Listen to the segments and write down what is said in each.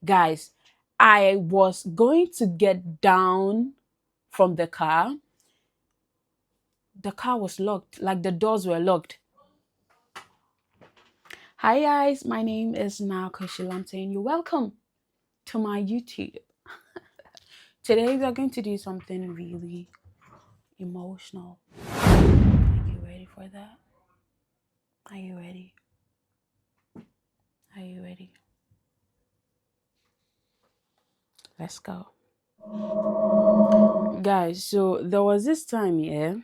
Guys, I was going to get down from the car. The car was locked, like the doors were locked. Hi guys, my name is Naa Koshie Lamptey and you're welcome to my YouTube. Today we are going to do something really emotional. Are you ready for that? Are you ready? Are you ready? Let's go. Guys, so there was this time, yeah,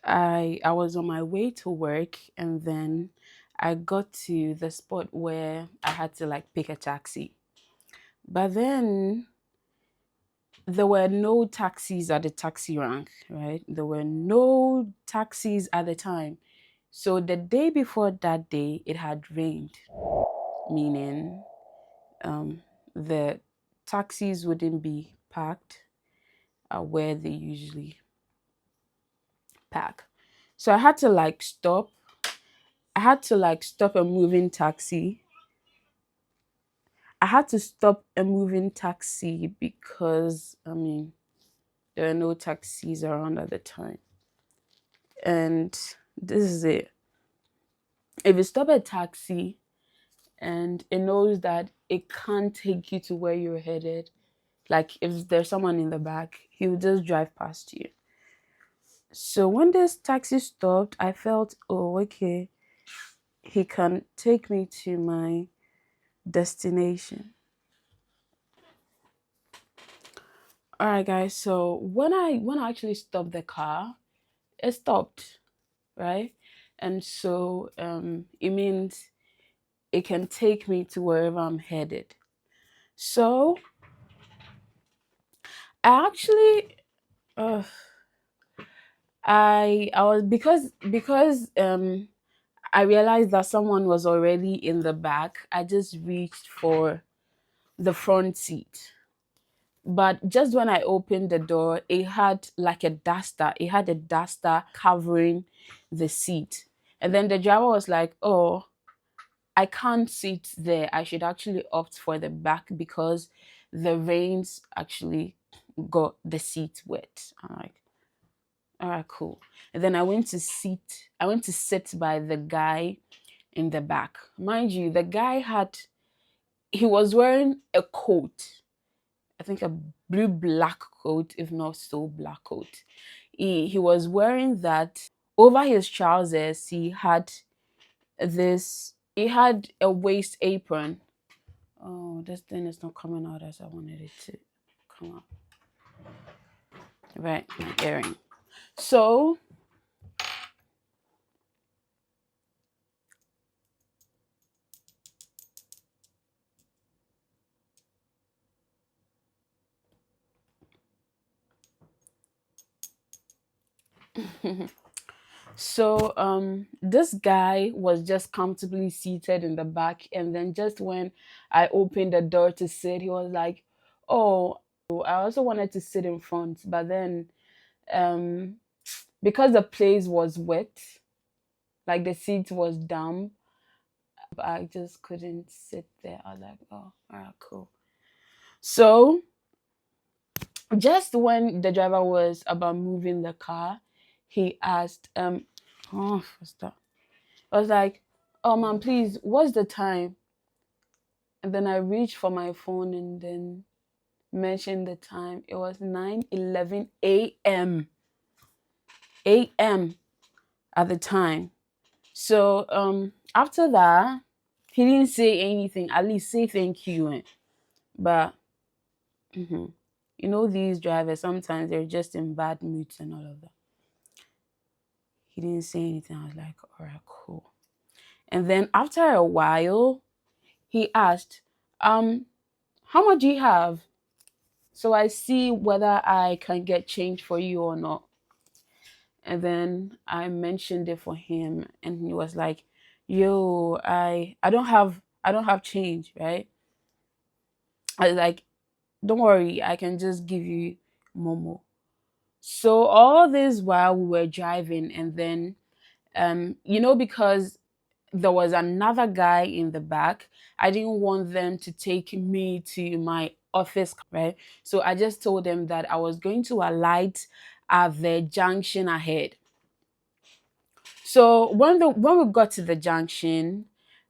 I was on my way to work and then I got to the spot where I had to like pick a taxi. But then there were no taxis at the taxi rank, right? There were no taxis at the time. So the day before that day, it had rained, meaning the taxis wouldn't be parked where they usually park. So I had to like stop. I had to like stop a moving taxi. I had to stop a moving taxi because there were no taxis around at the time. And this is it. If you stop a taxi and it knows that it can't take you to where you're headed, like if there's someone in the back, he will just drive past you. So when this taxi stopped, I felt, oh, okay, he can take me to my destination. All right, guys. So when I actually stopped the car, it stopped, right? And so it means it can take me to wherever I'm headed. So I actually uh, I was because I realized that someone was already in the back. I just reached for the front seat. But just when I opened the door, it had like a duster. It had a duster covering the seat. And then the driver was like, "Oh, I can't sit there. I should actually opt for the back because the rains actually got the seat wet." I'm like, all right, cool. And then I went to sit by the guy in the back. Mind you, he was wearing a coat. I think a blue black coat, if not so black coat. He was wearing that. Over his trousers, he had a waist apron. Oh, this thing is not coming out as I wanted it to come out. Right, my earring. So this guy was just comfortably seated in the back, and then just when I opened the door to sit, he was like, "Oh, I also wanted to sit in front, but then um because the place was wet, like the seat was damp, I just couldn't sit there." I was like, "Oh, all right, cool." So just when the driver was about moving the car, he asked, oh, what's that? I was like, "Oh man, please, what's the time?" And then I reached for my phone and then mentioned the time. It was 9:11 a.m. a.m. at the time. So after that, he didn't say anything. At least say thank you. But you know these drivers sometimes they're just in bad moods and all of that. He didn't say anything. I was like, all right, cool. And then after a while, he asked, how much do you have? So I see whether I can get change for you or not. And then I mentioned it for him and he was like, yo, I don't have change, right? I was like, don't worry, I can just give you Momo. So all this while we were driving and then because there was another guy in the back. I didn't want them to take me to my office, right? So I just told them that I was going to alight at the junction ahead. So when we got to the junction,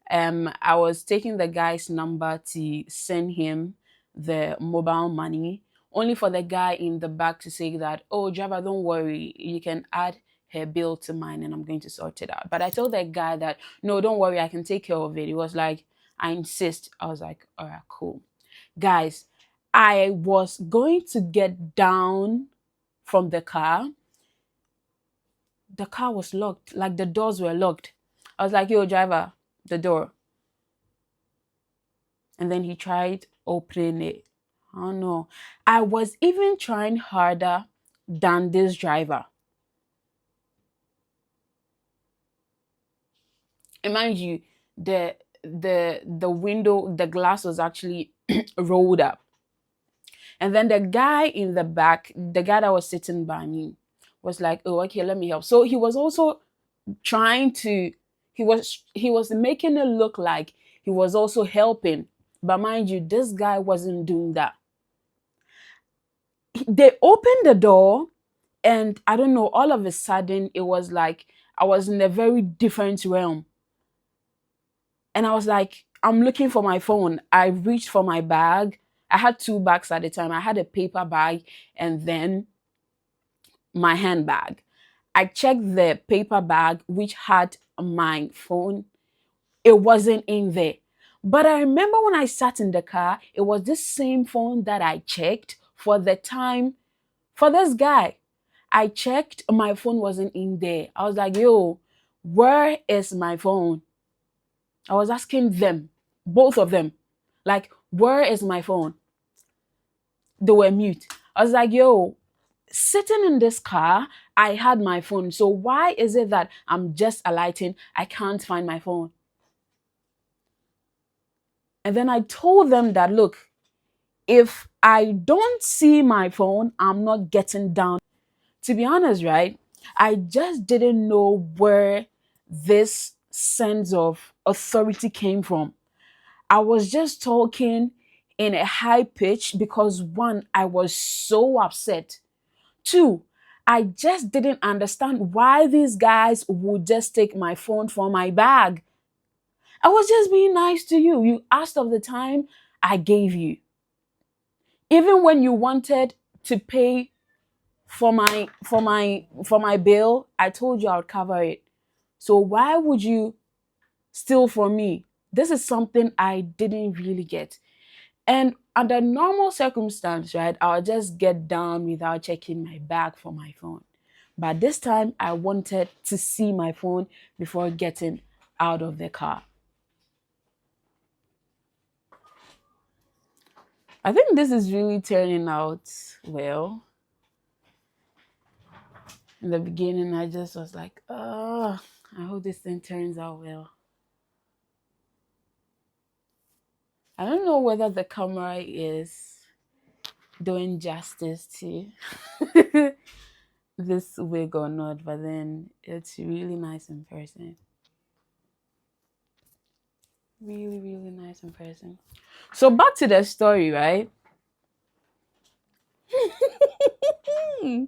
I was taking the guy's number to send him the mobile money, only for the guy in the back to say that, "Oh, driver, don't worry, you can add her bill to mine, and I'm going to sort it out." But I told that guy that, "No, don't worry, I can take care of it." He was like, "I insist." I was like, "All right, cool." Guys, I was going to get down from the car was locked, like the doors were locked. I was like, "Yo, driver, the door." And then he tried opening it. Oh no. I was even trying harder than this driver. And mind you, the window, the glass was actually rolled up. And then the guy in the back, the guy that was sitting by me, was like, "Oh, okay, let me help." So he was also trying to he was making it look like he was also helping, but mind you, this guy wasn't doing that. They opened the door, and I don't know, all of a sudden it was like I was in a very different realm. And I was like, I'm looking for my phone. I reached for my bag. I had two bags at the time. I had a paper bag and then my handbag. I checked the paper bag, which had my phone. It wasn't in there. But I remember when I sat in the car, it was this same phone that I checked for the time for this guy. I checked, my phone wasn't in there. I was like, "Yo, where is my phone?" I was asking them, both of them, like, "Where is my phone?" They were mute. I was like, "Yo, sitting in this car, I had my phone. So why is it that I'm just alighting? I can't find my phone?" And then I told them that, "Look, if I don't see my phone, I'm not getting down." To be honest, right? I just didn't know where this sense of authority came from. I was just talking in a high pitch because one, I was so upset. Two, I just didn't understand why these guys would just take my phone from my bag. I was just being nice to you. You asked of the time, I gave you. Even when you wanted to pay for my bill, I told you I would cover it. So why would you steal from me? This is something I didn't really get. And under normal circumstance, right, I'll just get down without checking my bag for my phone. But this time I wanted to see my phone before getting out of the car. I think this is really turning out well. In the beginning, I just was like, "Oh, I hope this thing turns out well." I don't know whether the camera is doing justice to this wig or not, but then it's really nice in person. Really, really nice in person. So back to the story, right? Hmm.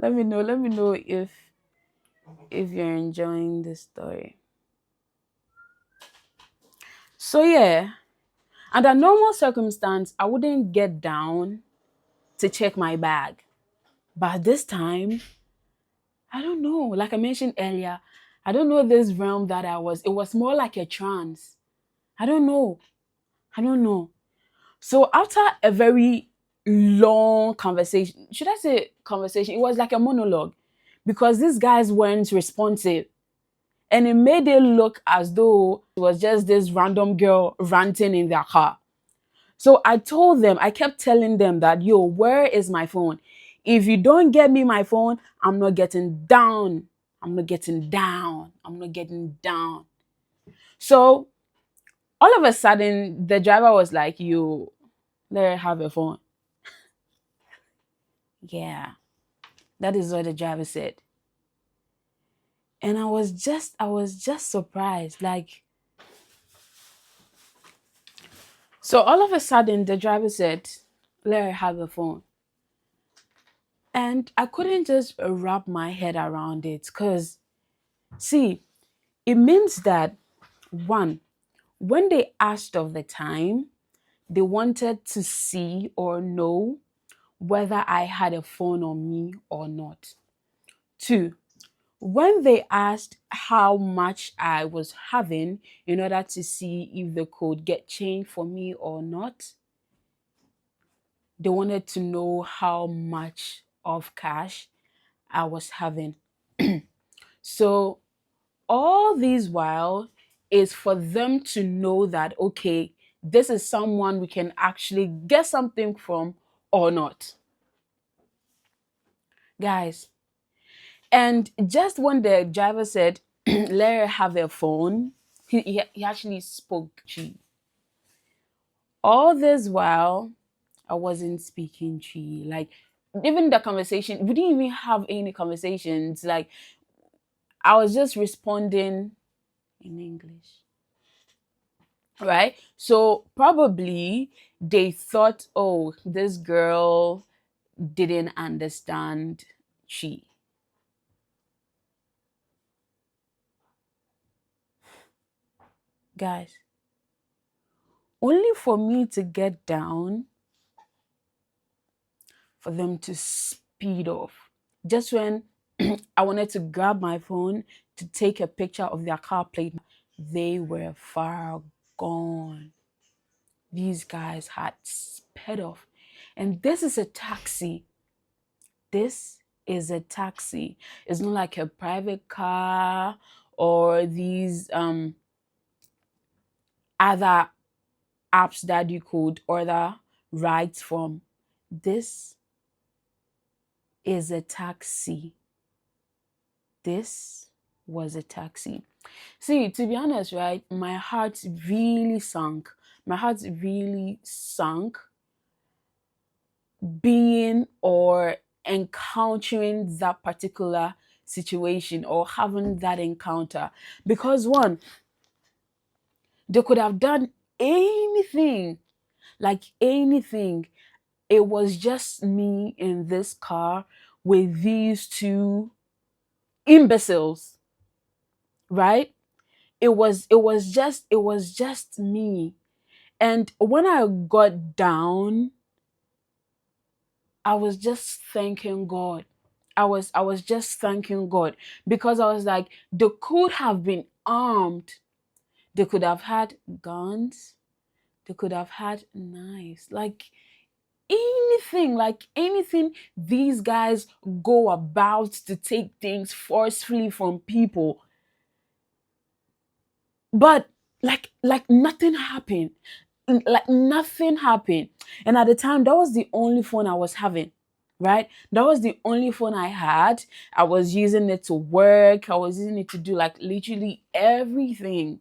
Let me know if you're enjoying this story. So yeah, under normal circumstance, I wouldn't get down to check my bag. But this time, I don't know. Like I mentioned earlier, I don't know this realm that I was. It was more like a trance. I don't know. I don't know. So after a very long conversation, should I say conversation? It was like a monologue because these guys weren't responsive. And it made it look as though it was just this random girl ranting in their car. So I told them, I kept telling them that, "Yo, where is my phone? If you don't get me my phone, I'm not getting down. I'm not getting down. I'm not getting down." So all of a sudden, the driver was like, "You let her have a phone." Yeah, that is what the driver said. And I was just surprised. Like, so all of a sudden the driver said, let her have the phone. And I couldn't just wrap my head around it. Because, see, it means that, one, when they asked of the time, they wanted to see or know whether I had a phone on me or not. Two, when they asked how much I was having in order to see if they could get change for me or not, they wanted to know how much of cash I was having. So all these while is for them to know that, okay, this is someone we can actually get something from or not. Guys, and just when the driver said, let her have her phone, he actually spoke G. All this while, I wasn't speaking G. Like, even the conversation, we didn't even have any conversations. Like, I was just responding in English. Right? So probably they thought, oh, this girl didn't understand Chi. Guys, only for me to get down, for them to speed off. Just when I wanted to grab my phone to take a picture of their car plate, they were far gone. These guys had sped off. And this is a taxi. This is a taxi. It's not like a private car or these other apps that you could order rides from. This is a taxi. This was a taxi. See, to be honest, right, my heart really sunk. My heart really sunk being or encountering that particular situation or having that encounter. Because, one, they could have done anything, like anything. It was just me in this car with these two imbeciles, right? It was just me. And when I got down, I was just thanking God. I was just thanking God, because I was like, they could have been armed. They could have had guns. They could have had knives. Like anything these guys go about to take things forcefully from people. But like nothing happened. Like nothing happened. And at the time, that was the only phone I was having. Right? That was the only phone I had. I was using it to work. I was using it to do like literally everything.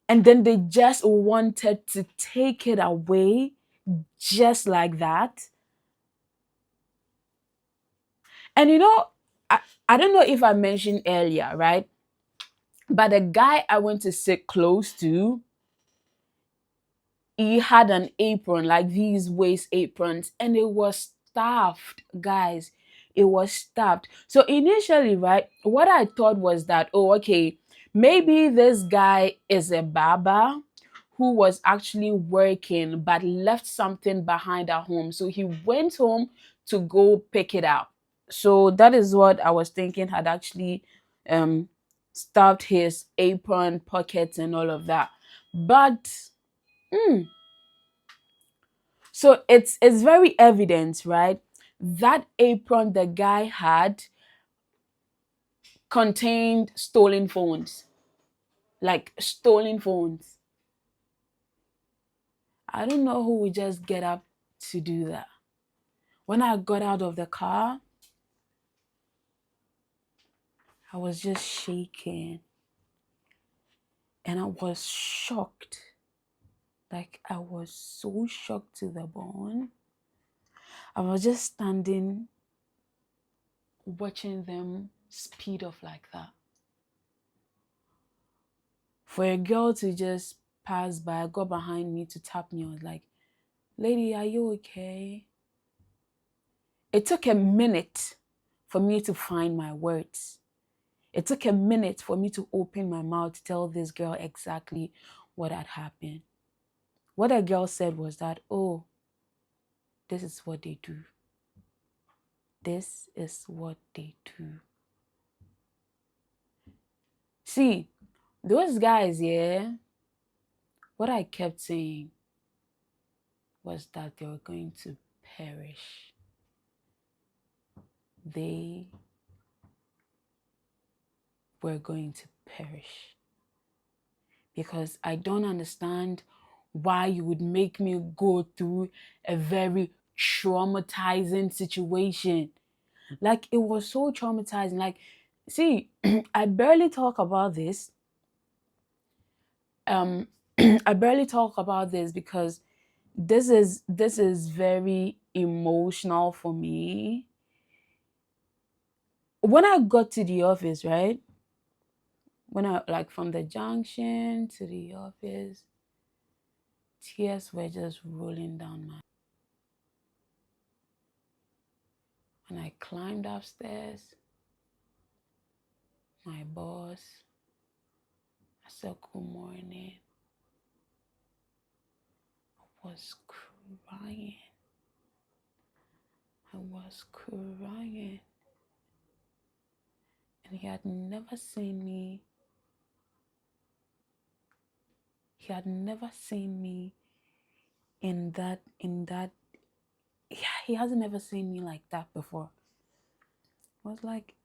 And then they just wanted to take it away just like that. And I don't know if I mentioned earlier, right? But the guy I went to sit close to, he had an apron, like these waist aprons, and it was stuffed, guys. It was stuffed. So initially, right, what I thought was that, oh, okay, maybe this guy is a barber who was actually working but left something behind at home. So he went home to go pick it up. So that is what I was thinking had actually um stuffed his apron pockets and all of that. But so it's very evident, right? That apron the guy had contained stolen phones. Like stolen phones. I don't know who would just get up to do that. When I got out of the car, I was just shaking. And I was shocked. Like, I was so shocked to the bone. I was just standing, watching them speed off like that. For a girl to just pass by, go behind me to tap me, I was like, lady, are you okay? It took a minute for me to find my words. It took a minute for me to open my mouth to tell this girl exactly what had happened. What the girl said was that, oh, this is what they do. This is what they do. See, those guys, yeah, what I kept saying was that they were going to perish. They were going to perish. Because I don't understand why you would make me go through a very traumatizing situation. Like, it was so traumatizing. Like, see, I barely talk about this. I barely talk about this because this is very emotional for me. When I got to the office, right? When I, like, from the junction to the office, tears were just rolling down my. When I climbed upstairs, my boss, I said, good morning. I was crying. I was crying. And he had never seen me. He had never seen me in that, he hasn't ever seen me like that before. I was like,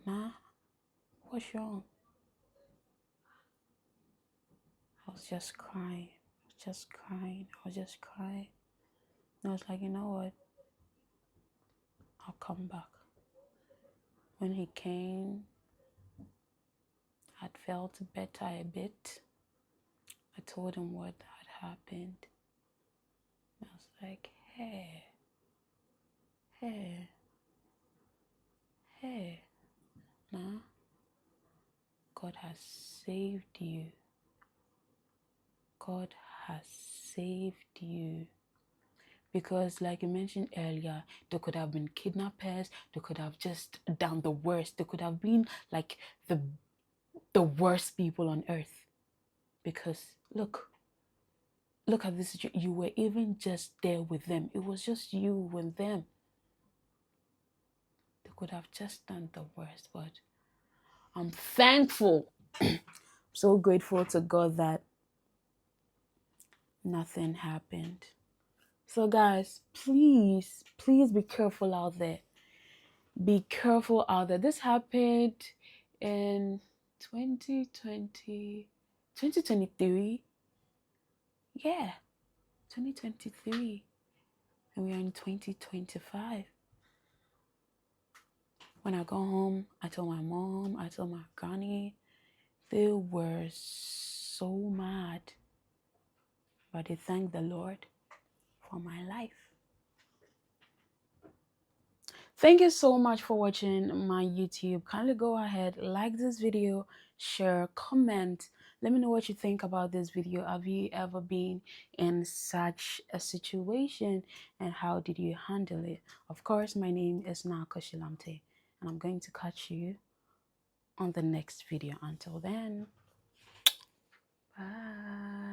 Nah, what's wrong? I was just crying. I was just crying. And I was like, you know what? I'll come back. When he came, I'd felt better a bit. I told him what had happened. I was like, hey, Nah, God has saved you. God has saved you. Because, like you mentioned earlier, there could have been kidnappers. They could have just done the worst. They could have been like the worst people on earth. Because look at this situation. You were even just there with them. It was just you and them. They could have just done the worst. But I'm thankful, so grateful to God that nothing happened. So guys, please be careful out there. Be careful out there. This happened in 2023. Yeah, 2023. And we are in 2025. When I go home, I told my mom, I told my granny, they were so mad. But they thanked the Lord for my life. Thank you so much for watching my YouTube. Kindly go ahead, like this video, share, comment. Let me know what you think about this video. Have you ever been in such a situation and how did you handle it? Of course, my name is Naa Koshie Lamptey and I'm going to catch you on the next video. Until then, bye.